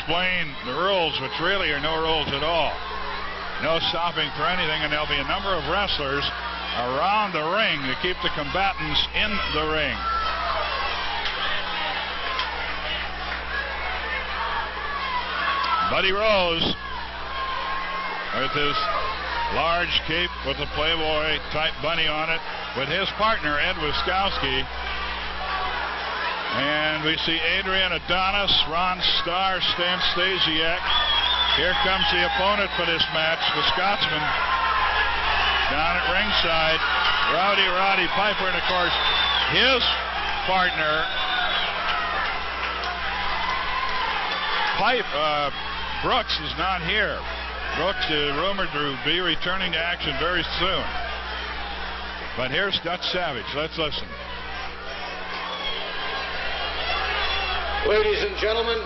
explain the rules, which really are no rules at all. No stopping for anything, and there'll be a number of wrestlers around the ring to keep the combatants in the ring. Buddy Rose with his large cape with a Playboy type bunny on it, with his partner Ed Wiskowski. And we see Adrian Adonis, Ron Starr, Stan Stasiak. Here comes the opponent for this match, the Scotsman, down at ringside, Roddy Piper, and of course his partner Brooks is not here. Brooks is rumored to be returning to action very soon. But here's Dutch Savage. Let's listen. Ladies and gentlemen,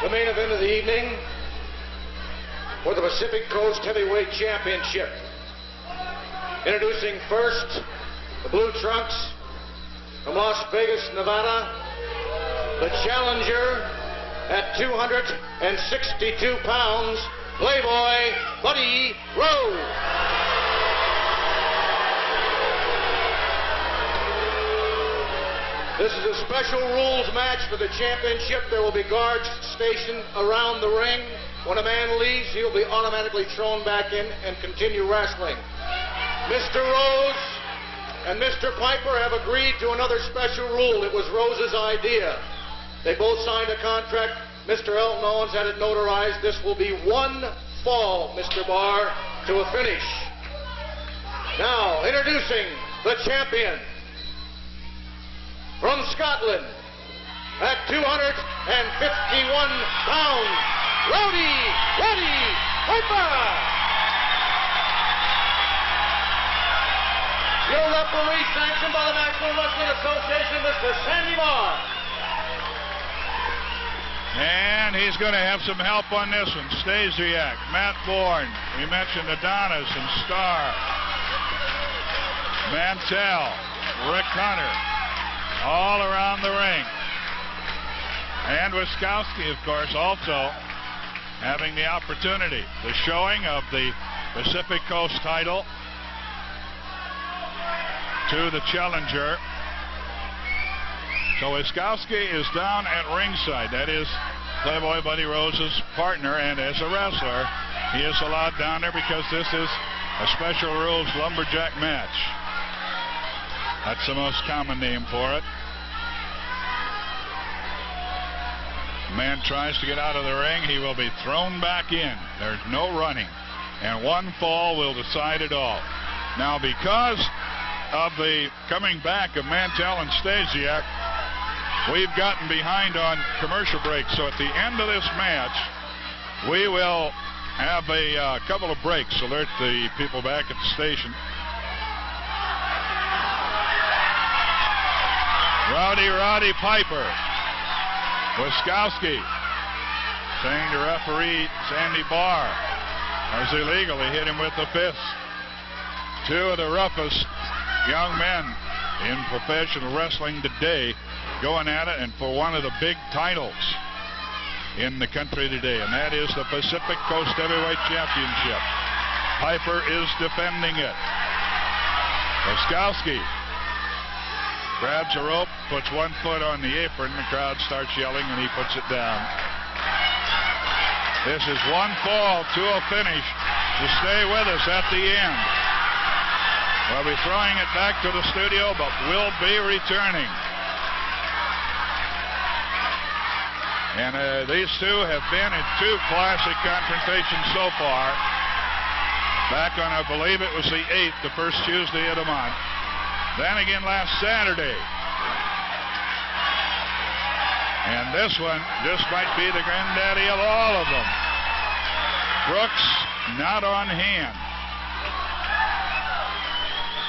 the main event of the evening for the Pacific Coast Heavyweight Championship. Introducing first the blue trunks from Las Vegas, Nevada, the challenger at 262 pounds, Playboy Buddy Rose. This is a special rules match for the championship. There will be guards stationed around the ring. When a man leaves, he'll be automatically thrown back in and continue wrestling. Mr. Rose and Mr. Piper have agreed to another special rule. It was Rose's idea. They both signed a contract. Mr. Elton Owens had it notarized. This will be one fall, Mr. Barr, to a finish. Now, introducing the champion from Scotland at 251 pounds, Roddy Piper. Your referee, sanctioned by the National Wrestling Association, Mr. Sandy Barr. And he's going to have some help on this one. Stasiak, Matt Bourne. We mentioned Adonis and Starr. Mantell, Rick Hunter, all around the ring. And Wiskowski, of course, also having the opportunity. The showing of the Pacific Coast title to the challenger. So Wiskowski is down at ringside. That is Playboy Buddy Rose's partner, and as a wrestler, he is allowed down there because this is a special rules lumberjack match. That's the most common name for it. Man tries to get out of the ring. He will be thrown back in. There's no running. And one fall will decide it all. Now, because of the coming back of Mantell and Stasiak, we've gotten behind on commercial breaks. So at the end of this match, we will have a couple of breaks. Alert the people back at the station. Roddy Piper. Wiskowski saying to referee Sandy Barr, that was illegal. He hit him with the fist. Two of the roughest young men in professional wrestling today going at it, and for one of the big titles in the country today, and that is the Pacific Coast Heavyweight Championship. Piper is defending it. Wiskowski grabs a rope, puts one foot on the apron, the crowd starts yelling, and he puts it down. This is one fall to a finish to stay with us at the end. We'll be throwing it back to the studio, but we'll be returning. And these two have been in two classic confrontations so far. Back on, I believe it was the 8th, the first Tuesday of the month. Then again last Saturday. And this one just might be the granddaddy of all of them. Brooks not on hand.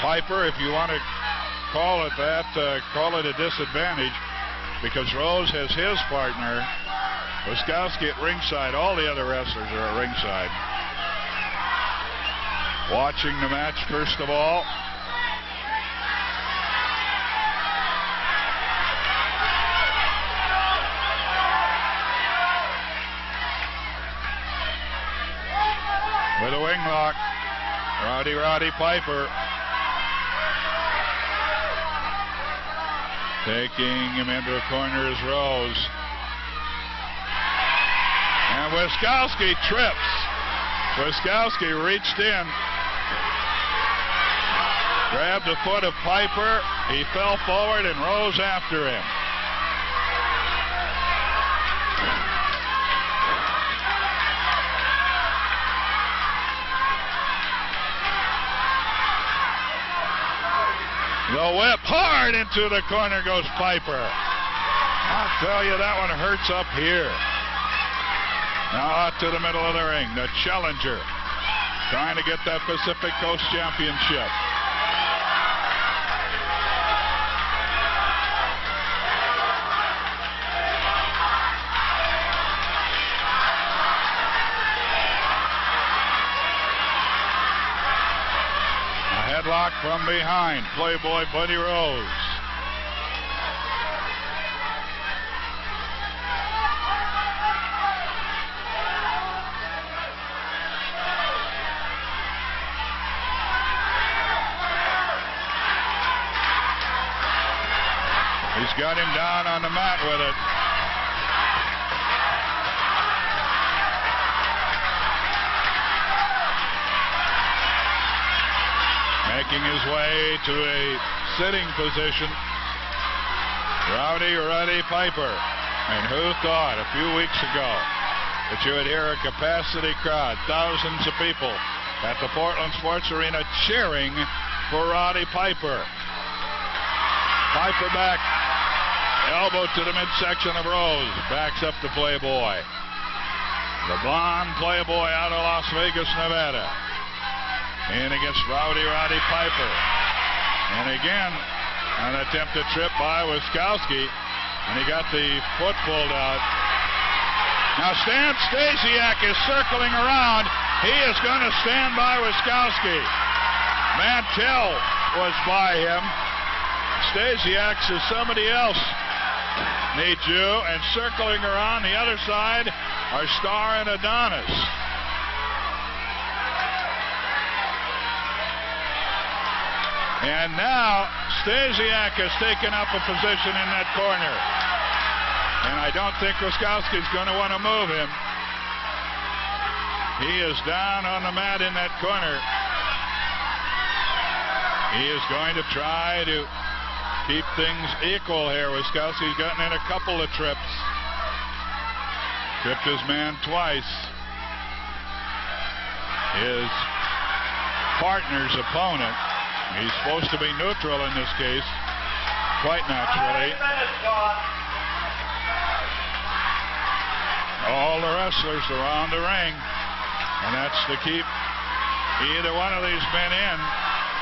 Piper, if you want to call it that, call it a disadvantage, because Rose has his partner. Wiskowski at ringside. All the other wrestlers are at ringside. Watching the match first of all. Roddy Piper taking him into the corner is Rose. And Wiskowski trips. Wiskowski reached in, grabbed the foot of Piper. He fell forward and Rose after him. The whip hard into the corner goes Piper. I'll tell you, that one hurts up here. Now out to the middle of the ring, the challenger, trying to get that Pacific Coast Championship. Headlock from behind, Playboy Buddy Rose. He's got him down on the mat with it. Making his way to a sitting position, Roddy Piper. And who thought a few weeks ago that you would hear a capacity crowd, thousands of people at the Portland Sports Arena cheering for Roddy Piper. Piper back, elbow to the midsection of Rose, backs up to Playboy. The blonde Playboy out of Las Vegas, Nevada. In against Roddy Piper. And again, an attempted trip by Wiskowski. And he got the foot pulled out. Now Stan Stasiak is circling around. He is going to stand by Wiskowski. Mantell was by him. Stasiak says somebody else needs you. And circling around the other side are Starr and Adonis. And now Stasiak has taken up a position in that corner. And I don't think Wiskowski's going to want to move him. He is down on the mat in that corner. He is going to try to keep things equal here. Wiskowski's gotten in a couple of trips. Tripped his man twice. His partner's opponent. He's supposed to be neutral in this case, quite naturally. All the wrestlers around the ring, and that's to keep either one of these men in.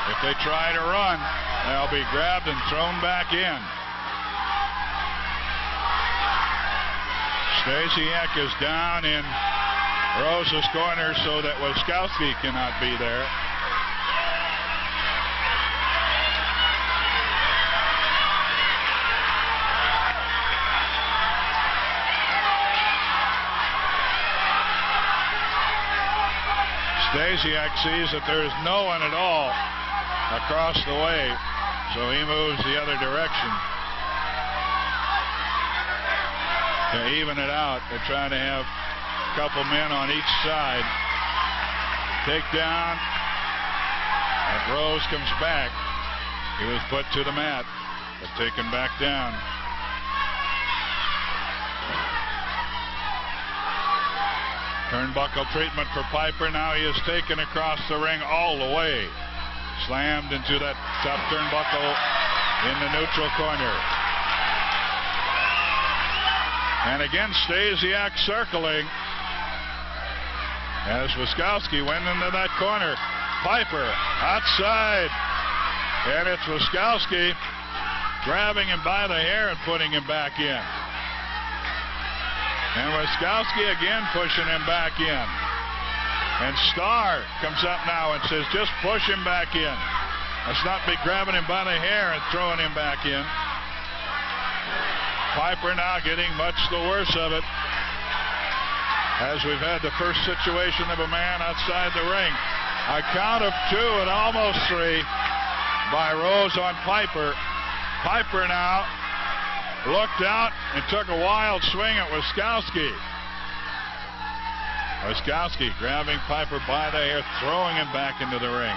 If they try to run, they'll be grabbed and thrown back in. Stasiak is down in Rose's corner so that Wiskowski cannot be there. Stasiak sees that there is no one at all across the way, so he moves the other direction to even it out. They're trying to have a couple men on each side. Takedown, and Rose comes back. He was put to the mat, but taken back down. Turnbuckle treatment for Piper. Now he is taken across the ring all the way. Slammed into that top turnbuckle in the neutral corner. And again, Stasiak circling as Wiskowski went into that corner. Piper outside. And it's Wiskowski grabbing him by the hair and putting him back in. And Wiskowski again pushing him back in. And Starr comes up now and says, just push him back in. Let's not be grabbing him by the hair and throwing him back in. Piper now getting much the worse of it, as we've had the first situation of a man outside the ring. A count of 2 and almost 3 by Rose on Piper. Piper now looked out and took a wild swing at Wiskowski. Wiskowski grabbing Piper by the hair, throwing him back into the ring.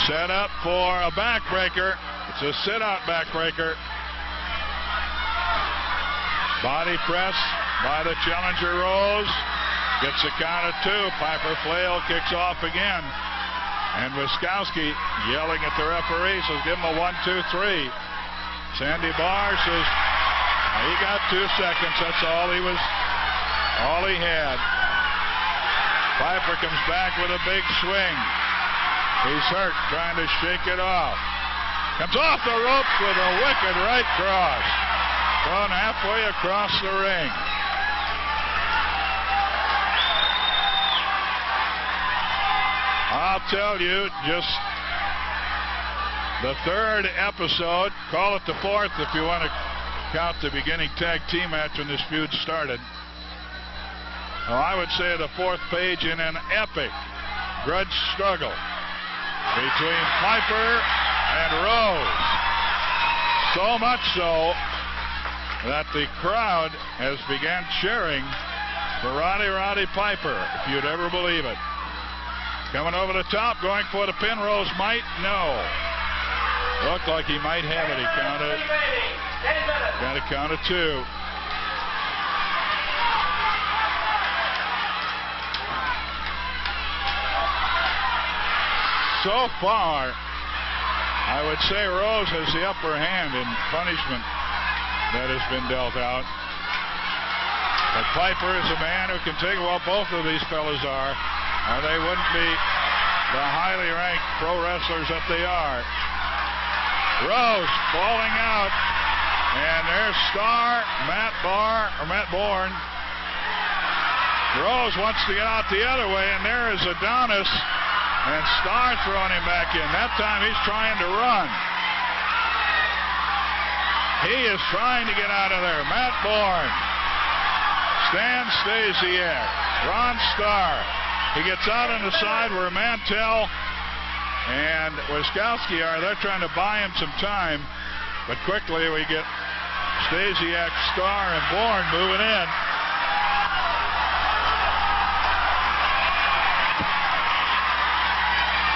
Set up for a backbreaker. It's a sit-out backbreaker. Body press by the challenger Rose. Gets a count of 2. Piper flail kicks off again. And Wiskowski yelling at the referee says, give him a 1, 2, 3. Sandy Barr says he got 2 seconds. That's all he had. Piper comes back with a big swing. He's hurt, trying to shake it off. Comes off the ropes with a wicked right cross. Thrown halfway across the ring. I'll tell you, just the 3rd episode, call it the 4th if you want to count the beginning tag team match when this feud started. Well, I would say the 4th page in an epic grudge struggle between Piper and Rose. So much so that the crowd has begun cheering for Roddy Piper, if you'd ever believe it. Coming over the top, going for the pin. Rose might. No. Looked like he might have it. He counted. Got a count of 2. So far, I would say Rose has the upper hand in punishment that has been dealt out. But Piper is a man who can take, well, both of these fellas are, or they wouldn't be the highly ranked pro wrestlers that they are. Rose falling out, and there's star Matt Bourne. Rose wants to get out the other way, and there is Adonis, and Star throwing him back in. That time he's trying to run. He is trying to get out of there. Matt Bourne. Stan Stasiak. Ron Starr. He gets out on the side where Mantell and Wiskowski are. They're trying to buy him some time. But quickly we get Stasiak, Starr, and Bourne moving in.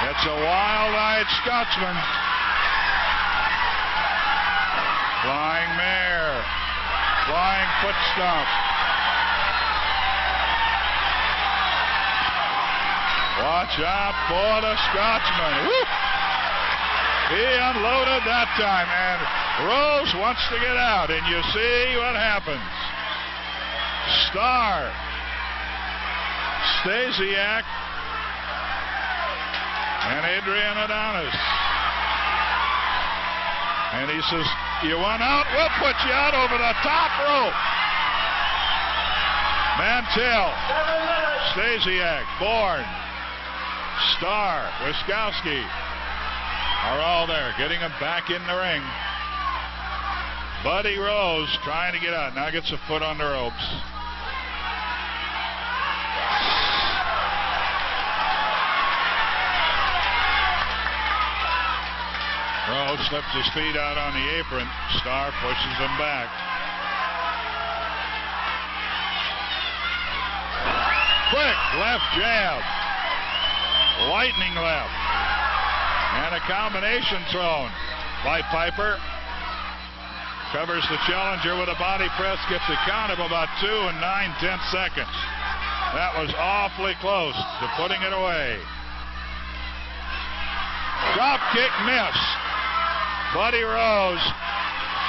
It's a wild-eyed Scotsman. Flying mare. Flying foot stomp. Watch out for the Scotsman. Woo! He unloaded that time, and Rose wants to get out, and you see what happens. Starr, Stasiak, and Adrian Adonis. And he says, you want out? We'll put you out over the top rope. Mantell, Stasiak, Bourne, Starr, Wiskowski are all there, getting him back in the ring. Buddy Rose trying to get out. Now gets a foot on the ropes. Rose slips his feet out on the apron. Starr pushes him back. Quick left jab. Lightning left. And a combination thrown by Piper. Covers the challenger with a body press. Gets a count of about 2 and 9/10 seconds. That was awfully close to putting it away. Drop kick miss. Buddy Rose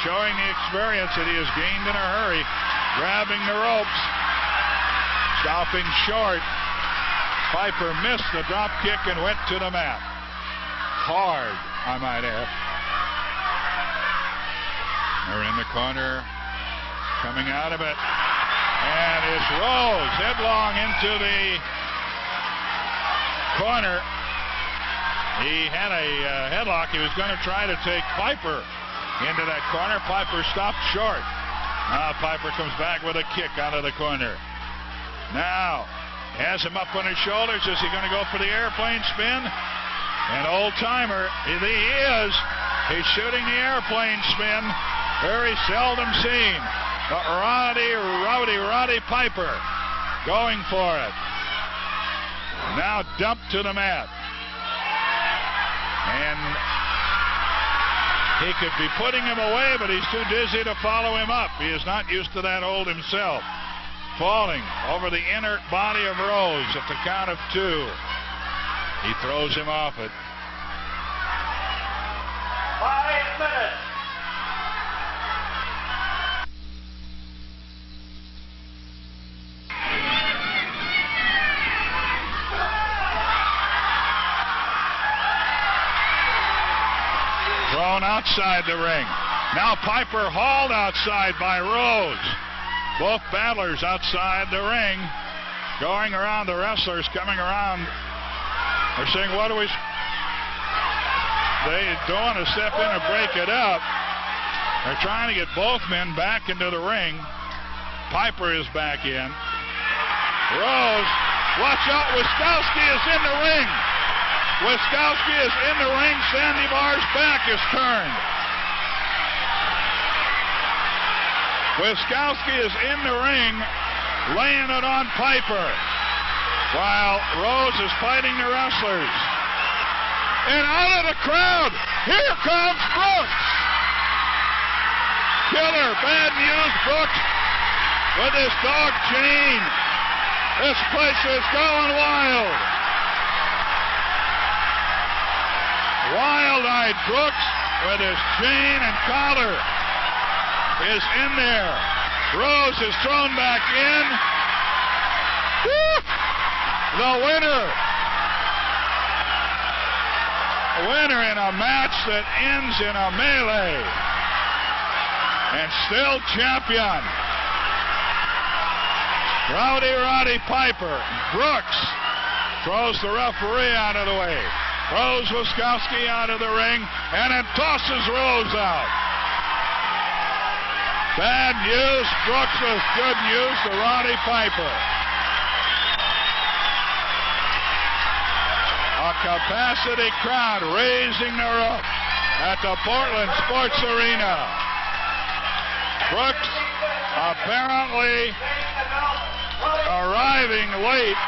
showing the experience that he has gained in a hurry. Grabbing the ropes. Stopping short. Piper missed the drop kick and went to the mat. Hard, I might add. They're in the corner. Coming out of it. And it's Rose headlong into the corner. He had a headlock. He was going to try to take Piper into that corner. Piper stopped short. Now Piper comes back with a kick out of the corner. Now Has him up on his shoulders. Is he going to go for the airplane spin? An old-timer. He is. He's shooting the airplane spin. Very seldom seen. But Roddy Piper going for it. Now dumped to the mat. And he could be putting him away, but he's too dizzy to follow him up. He is not used to that hold himself. Falling over the inert body of Rose at the count of 2. He throws him off it. 5 minutes. Thrown outside the ring. Now Piper hauled outside by Rose. Both battlers outside the ring. Going around, the wrestlers coming around. They're saying, what do we... They don't want to step in and break it up. They're trying to get both men back into the ring. Piper is back in. Rose, watch out, Wiskowski is in the ring. Wiskowski is in the ring. Sandy Barr's back is turned. Wiskowski is in the ring, laying it on Piper, while Rose is fighting the wrestlers. And out of the crowd, here comes Brooks. Killer, bad news, Brooks, with his dog chain. This place is going wild. Wild-eyed Brooks with his chain and collar is in there. Rose is thrown back in. Woo! The winner. Winner in a match that ends in a melee. And still champion. Roddy Piper. Brooks throws the referee out of the way. Throws Wiskowski out of the ring and then tosses Rose out. Bad news. Brooks with good news to Roddy Piper. A capacity crowd raising the roof at the Portland Sports Arena. Brooks apparently arriving late